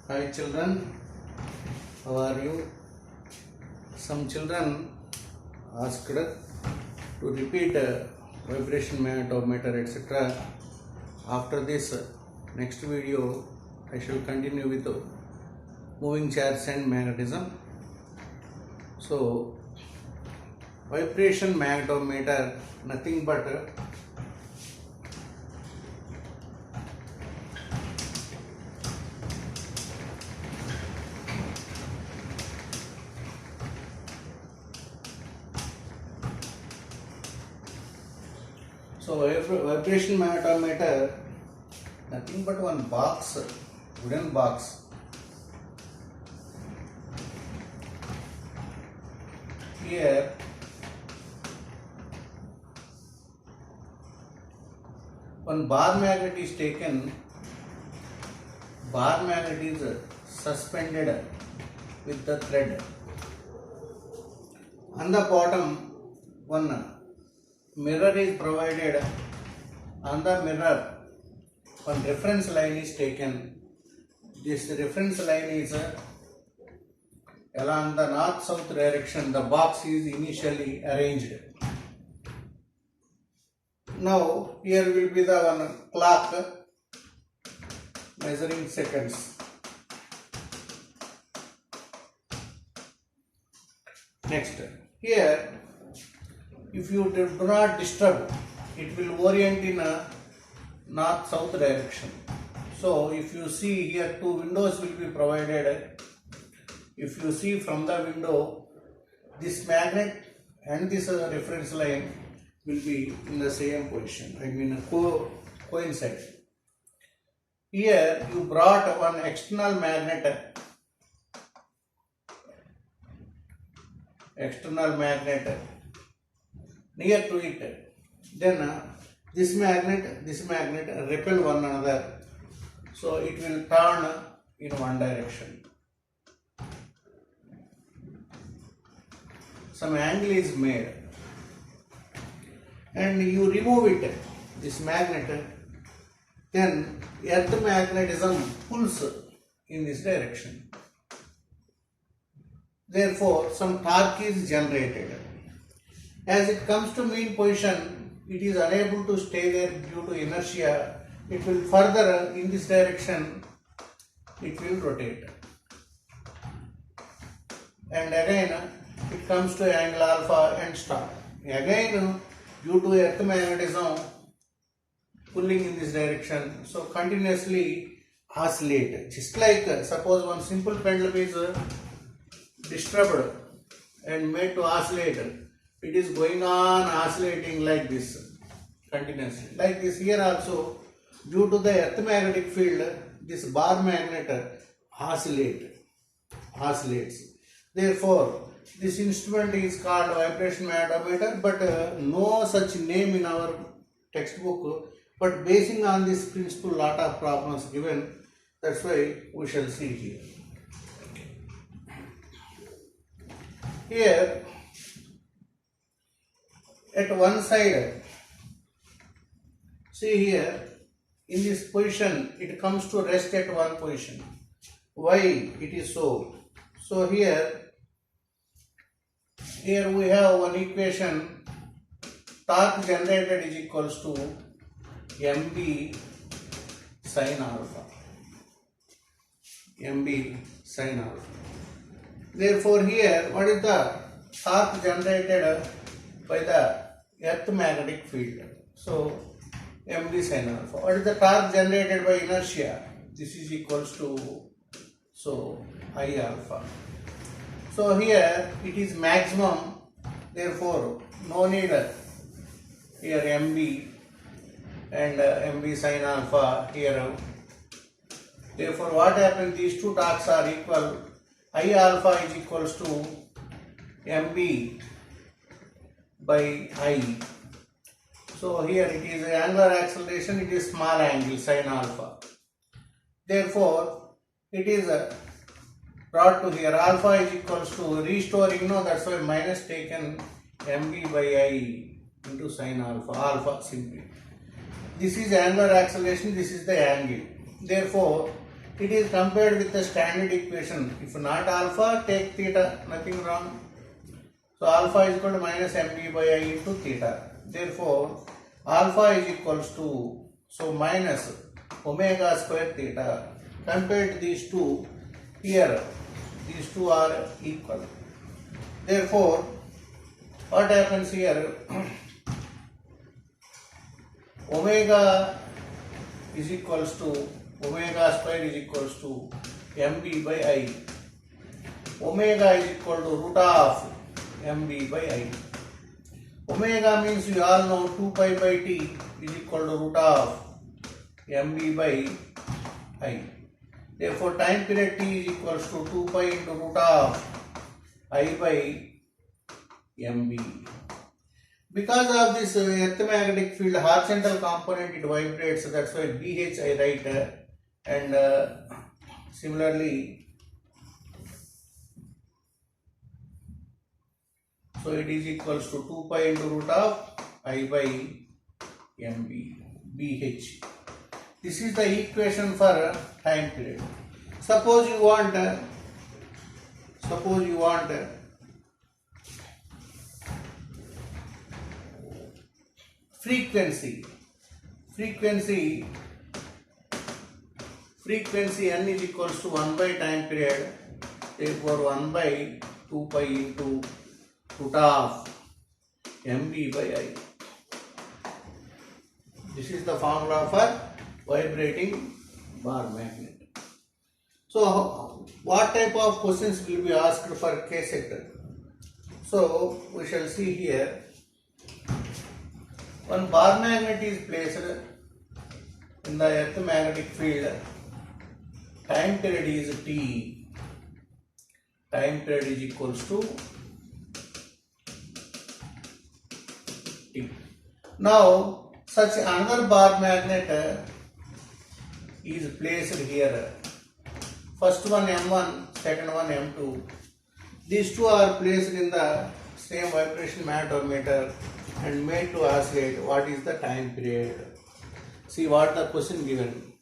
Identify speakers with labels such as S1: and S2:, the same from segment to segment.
S1: Hi children, how are you? Some children asked to repeat vibration magnetometer etc. After this next video I shall continue with moving charge and magnetism. So vibration magnetometer nothing but vibration magnetometer nothing but one box, wooden box. Here one bar magnet is taken. Bar magnet is suspended with the thread. On the bottom one mirror is provided. On the mirror one reference line is taken. This reference line is along the north-south direction. The box is initially arranged. Now here will be the one clock measuring seconds. Next, here if you do not disturb, it will orient in a north-south direction. So if you see here, two windows will be provided. If you see from the window, this magnet and this reference line will be in the same position, I mean coincide. Here you brought one external magnet near to it. Then this magnet repel one another, so it will turn in one direction. Some angle is made and you remove it, this magnet, then earth magnetism pulls in this direction. Therefore some torque is generated. As it comes to mean position, it is unable to stay there due to inertia. It will further in this direction, it will rotate. And again it comes to angle alpha and stop. Again due to earth magnetism pulling in this direction, so continuously oscillate. Just like suppose one simple pendulum is disturbed and made to oscillate, it is going on oscillating like this continuously. Like this here also, due to the earth magnetic field, this bar magnet oscillates. Therefore, this instrument is called vibration magnetometer, but no such name in our textbook. But basing on this principle, lot of problems given. That's why we shall see here. Here, at one side, see here, in this position, it comes to rest at one position. Why it is so? So here we have one equation, torque generated is equals to mb sin alpha. mb sin alpha. Therefore here, what is the torque generated by the earth magnetic field? So mb sin alpha. What is the torque generated by inertia? This is equals to I alpha. So here it is maximum, therefore no need here mb and mb sin alpha here. Therefore what happens, these two torques are equal. I alpha is equals to mb by I. So here it is angular acceleration, it is small angle sin alpha. Therefore it is brought to here, alpha is equals to restoring, that's why minus taken mb by I into sin alpha simply. This is angular acceleration, this is the angle. Therefore it is compared with the standard equation. If not alpha, take theta, nothing wrong. So alpha is equal to minus mb by I into theta. Therefore, alpha is equals to, so minus omega square theta. Compared to these two, here these two are equal. Therefore, what happens here? Omega is equals to, omega square is equals to mb by I. Omega is equal to root of mb by I. Omega means you all know 2 pi by t is equal to root of mb by I. Therefore, time period t is equals to 2 pi into root of I by mb. Because of this earth magnetic field horizontal component, it vibrates, that's why BH I write, and similarly, so it is equals to 2 pi into root of I by mb, BH. This is the equation for time period. Suppose you want frequency n is equals to 1 by time period, therefore 1 by 2 pi into root of mb by I. This is the formula for vibrating bar magnet. So what type of questions will be asked for case sector? So we shall see here. One bar magnet is placed in the earth magnetic field. Time period is t. Time period is equals to t. Now, such another bar magnet is placed here. First one M1, second one M2. These two are placed in the same vibration magnetometer and made to oscillate. What is the time period? See what the question given.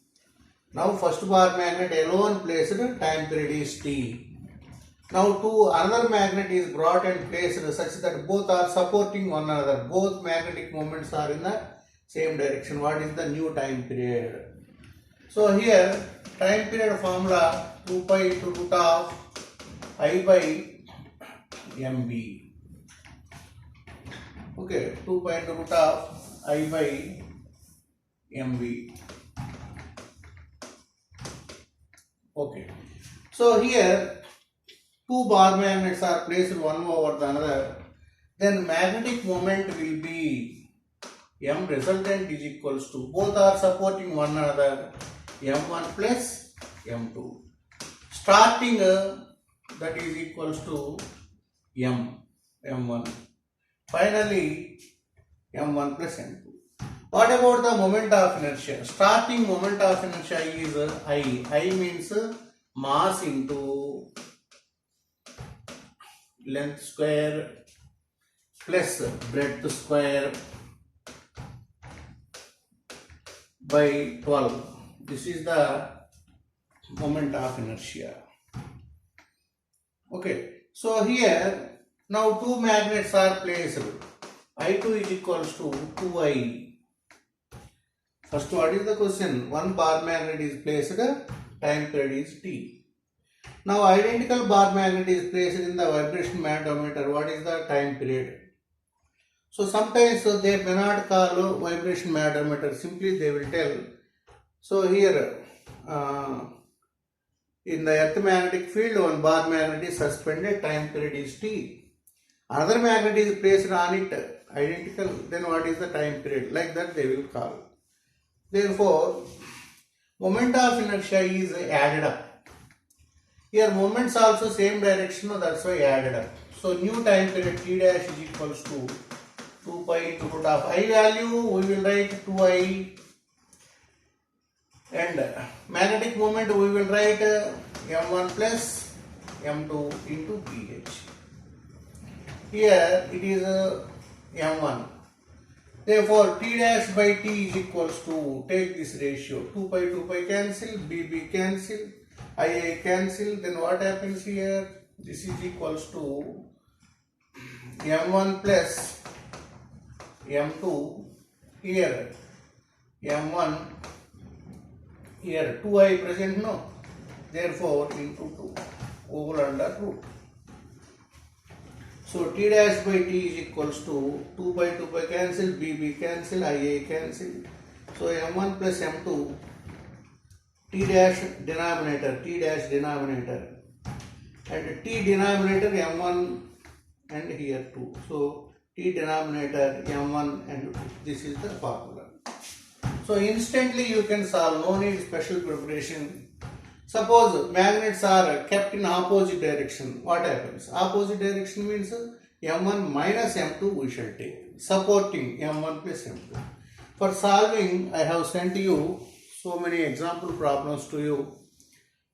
S1: Now first bar magnet alone placed, time period is t. Now another magnet is brought and placed such that both are supporting one another. Both magnetic moments are in the same direction. What is the new time period? So here time period formula 2 pi into root of I by mb. Okay, 2 pi into root of I by mb. Okay, so here two bar magnets are placed one over the another, then magnetic moment will be m resultant is equals to, both are supporting one another, m1 plus m2. Starting that is equals to m1. Finally, m1 plus m2. What about the moment of inertia? Starting moment of inertia is I. I means mass into length square plus breadth square by 12. This is the moment of inertia. Okay. So here now two magnets are placed. I2 is equals to 2I. First, what is the question? One bar magnet is placed, time period is t. Now identical bar magnet is placed in the vibration magnetometer. What is the time period? So sometimes they may not call vibration magnetometer, simply they will tell. So here in the earth magnetic field, one bar magnet is suspended, time period is t. Another magnet is placed on it, identical, then what is the time period? Like that they will call. Therefore, moment of inertia is added up. Here moments also same direction, that's why added up. So new time period t dash is equals to 2 pi into root of I value, we will write 2I, and magnetic moment we will write m1 plus m2 into ph. Here it is m1. Therefore, T dash by T is equals to, take this ratio, 2 pi cancel, B cancel, I cancel, then what happens here? This is equals to M1 plus M2 here, M1 here, 2I present, no? Therefore, into 2, whole under root. So T dash by T is equals to 2 pi cancel, B cancel, I cancel. So M1 plus M2, T dash denominator, and T denominator M1 and here 2. So T denominator M1 and 2. This is the formula. So instantly you can solve, no need special preparation. Suppose magnets are kept in opposite direction. What happens? Opposite direction means M1 minus M2 we shall take, supporting M1 plus M2. For solving, I have sent you so many example problems to you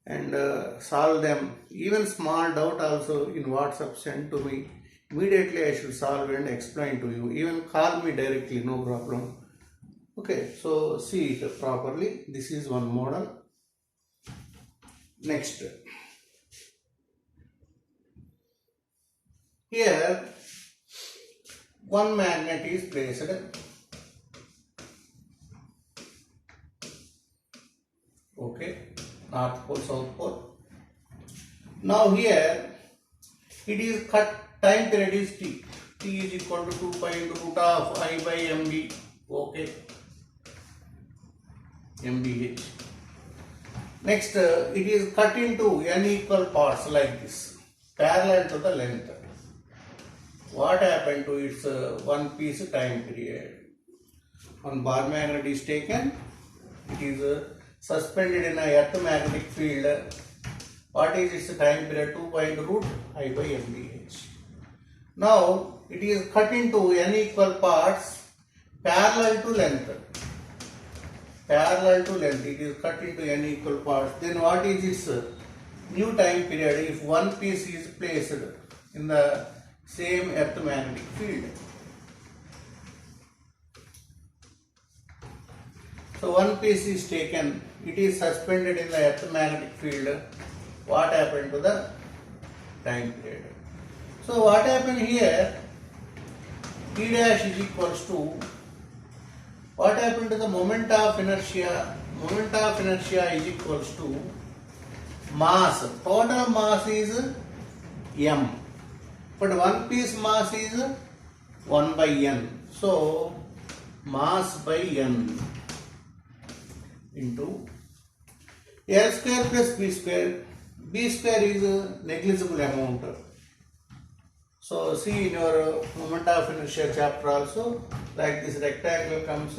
S1: and solve them. Even small doubt also in WhatsApp send to me. Immediately I should solve and explain to you. Even call me directly, no problem. Okay, so see it properly. This is one model. Next, here one magnet is placed. Okay, north pole, south pole. Now here it is cut, time period is T. T is equal to 2 pi into root of I by MB. Okay, MBH. Next, it is cut into n equal parts like this, parallel to the length. What happened to its one piece time period? One bar magnet is taken, it is suspended in a earth magnetic field. What is its time period? 2 pi into root I by MBH. Now, it is cut into n equal parts parallel to length. Parallel to length, it is cut into n equal parts. Then what is its new time period if one piece is placed in the same earth magnetic field? So one piece is taken, it is suspended in the earth magnetic field. What happened to the time period? So what happened here? T dash is equals to, what happened to the moment of inertia? Moment of inertia is equals to mass. Total mass is m, but one piece mass is 1 by n. So mass by n into L square plus B square. B square is a negligible amount. So see in your moment of inertia chapter also, like this rectangle comes,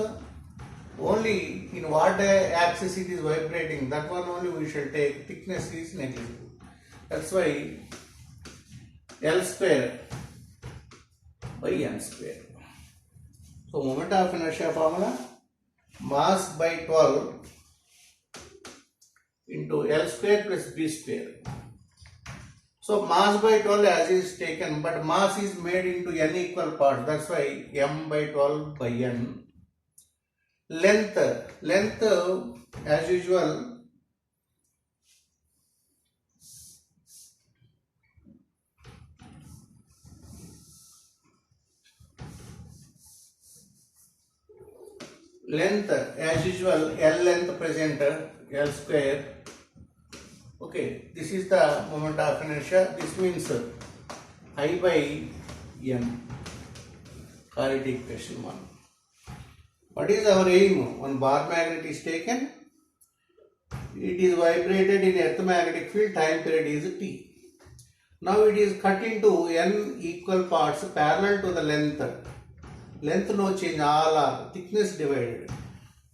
S1: only in what axis it is vibrating, that one only we shall take, thickness is negligible. That's why L square by n square. So moment of inertia formula, mass by 12 into L square plus B square. So mass by 12 as is taken, but mass is made into n equal parts. That's why m by 12 by n. Length as usual, L length present, L square. Okay, this is the moment of inertia. This means I by n. Call it equation 1. What is our aim? One bar magnet is taken. It is vibrated in earth magnetic field. Time period is T. Now it is cut into n equal parts parallel to the length. Length no change, all are thickness divided.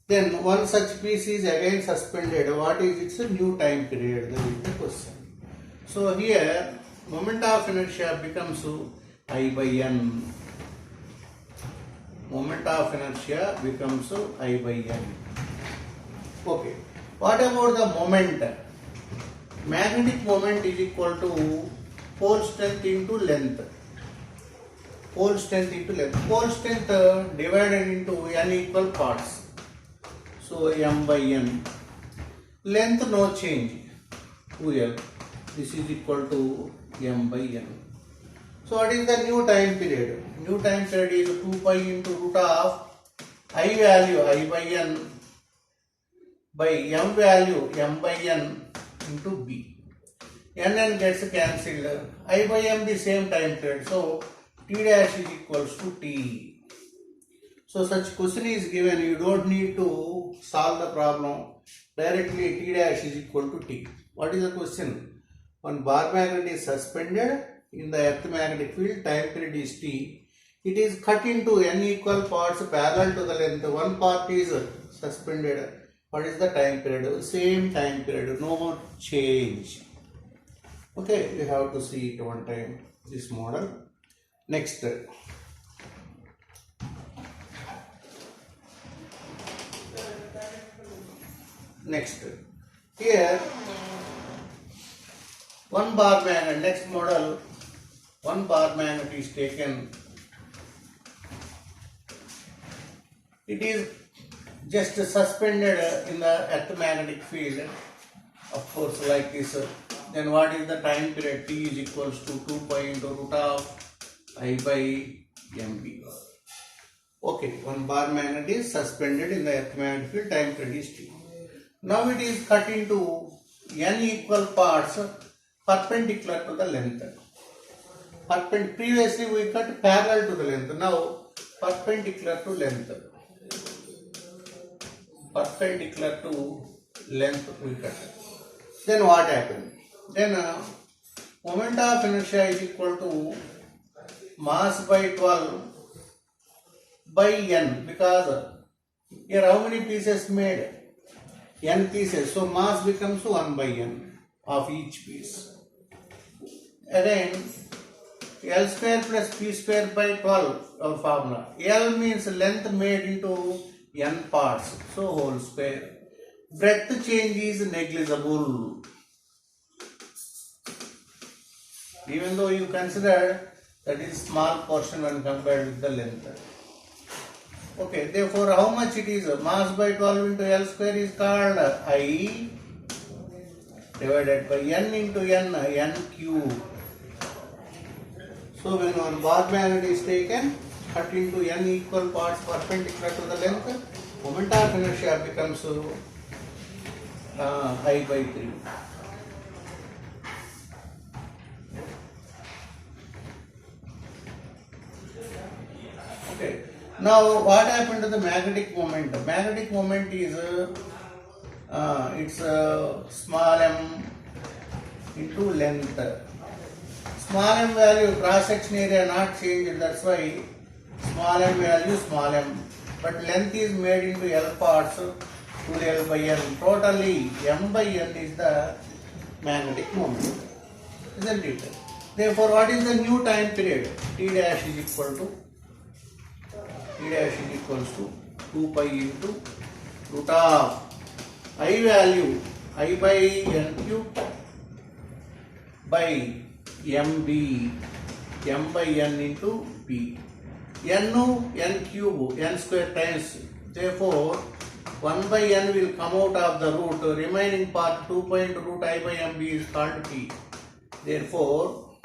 S1: Then one such piece is again suspended. What is its new time period? That is the question. So here moment of inertia becomes I by n. Moment of inertia becomes I by n. Okay. What about the moment? Magnetic moment is equal to pole strength into length. pole strength into length. Pole strength divided into n equal parts. So m by n. Length no change. 2l. This is equal to m by n. So what is the new time period? New time period is 2 pi into root of I value I by n by m value m by n into b. N gets cancelled. I by m the same time period. So t dash is equals to t. So such question is given. You don't need to solve the problem. Directly t dash is equal to t. What is the question? One bar magnet is suspended in the earth magnetic field. Time period is t. It is cut into n equal parts parallel to the length. One part is suspended. What is the time period? Same time period. No more change. Okay, we have to see it one time. This model. Next. Next. Here, one bar magnet. Next model. One bar magnet is taken. It is just suspended in the earth magnetic field, of course, like this. Then what is the time period? T is equals to 2 pi into root of I by mb. Okay, one bar magnet is suspended in the earth magnetic field. Time period is t. Now it is cut into n equal parts perpendicular to the length. Previously we cut parallel to the length. Now perpendicular to length. Perpendicular to length we cut. Then what happened? Then moment of inertia is equal to mass by 12 by n, because here how many pieces made? N pieces. So mass becomes 1 by n of each piece. Again, L square plus P square by 12, our formula. L means length made into n parts, so whole square. Breadth change is negligible. Even though you consider that is small portion when compared with the length. Okay, therefore how much it is? Mass by 12 into L square is called I divided by n into n cube. So when one bar magnet is taken, cut into n equal parts perpendicular to the length, moment of inertia becomes I by 3. Okay. Now what happened to the magnetic moment? The magnetic moment is it's small m into length. Small m value, cross section area not changed, that's why small m value small m. But length is made into L parts, 2L by n. Totally m by n is the magnetic moment, isn't it? Therefore, what is the new time period? T dash is equal to 2 pi into root of I value I by n cube by mb, m by n into b. n cube, n square times. Therefore, 1 by n will come out of the root. Remaining part 2 pi into root I by mb is called t. Therefore,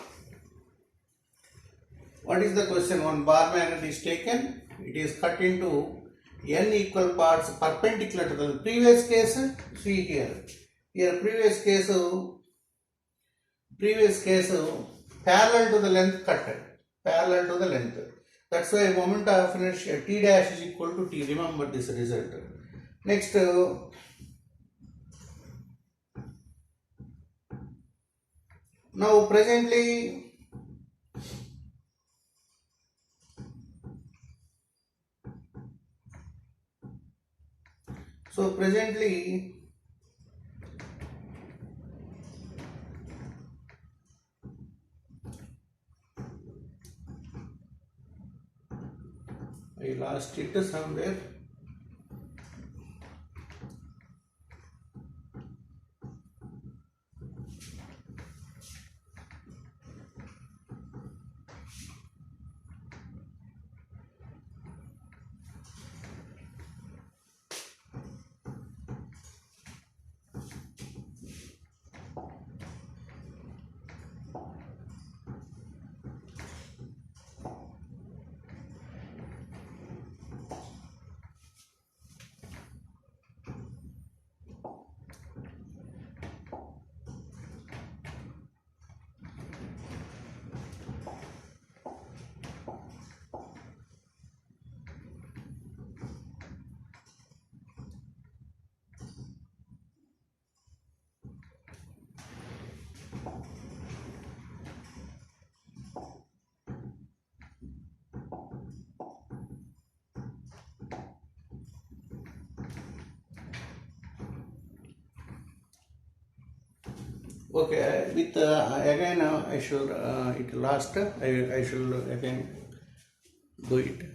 S1: what is the question? One bar magnet is taken. It is cut into n equal parts perpendicular to the previous case. See here. Here previous case parallel to the length cut. Parallel to the length. That's why moment of inertia T dash is equal to T. Remember this result. Next, now presently I lost it somewhere. Okay, with again I should it last I should again do it.